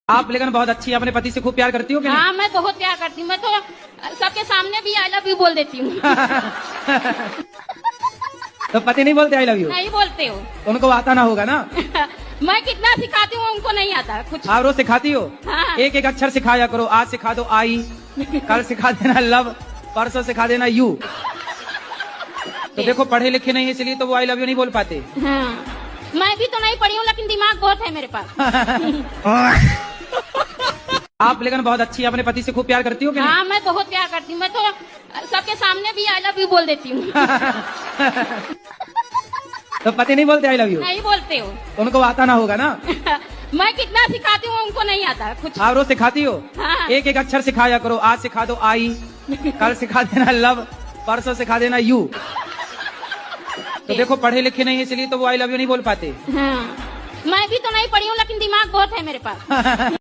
आप लेकिन बहुत अच्छी अपने पति से खूब प्यार करती हो क्या? हाँ, मैं बहुत प्यार करती हूँ। मैं तो सबके सामने भी आई लव यू बोल देती हूँ। तो पति नहीं बोलते आई लव यू? नहीं बोलते हो। उनको आता ना होगा ना? मैं कितना सिखाती हूँ उनको नहीं आता कुछ। आप रोज सिखाती हो? हाँ। एक एक अक्षर सिखाया करो। आज सिखा दो आई, कल सिखा देना लव, परसों सिखा देना यू। तो देखो पढ़े लिखे नहीं इसलिए तो वो आई लव यू नहीं बोल पाते। हाँ। मैं भी तो नहीं पढ़ी हूँ लेकिन दिमाग बहुत है मेरे पास। आप लेकिन बहुत अच्छी अपने पति से खूब प्यार करती हो क्या? हाँ, मैं बहुत प्यार करती हूँ। मैं तो सबके सामने भी आई लव यू बोल देती हूँ। तो पति नहीं बोलते आई लव यू? नहीं बोलते हो। उनको आता ना होगा ना? मैं कितना सिखाती हूँ उनको नहीं आता कुछ। आप रोज सिखाती हो? हाँ। एक एक अक्षर सिखाया करो। आज सिखा दो आई, कल सिखा देना लव, परसों सिखा देना यू। तो देखो पढ़े लिखे नहीं इसलिए तो वो आई लव यू नहीं बोल पाते। हाँ। मैं भी तो नहीं पढ़ी हूँ लेकिन दिमाग बहुत है मेरे पास।